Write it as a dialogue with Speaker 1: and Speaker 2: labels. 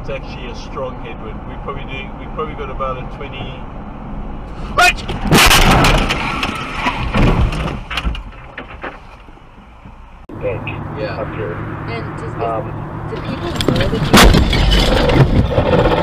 Speaker 1: it's actually a strong headwind. We probably got about a 20. Right!
Speaker 2: Yeah.
Speaker 3: Up here.
Speaker 4: And do people know that you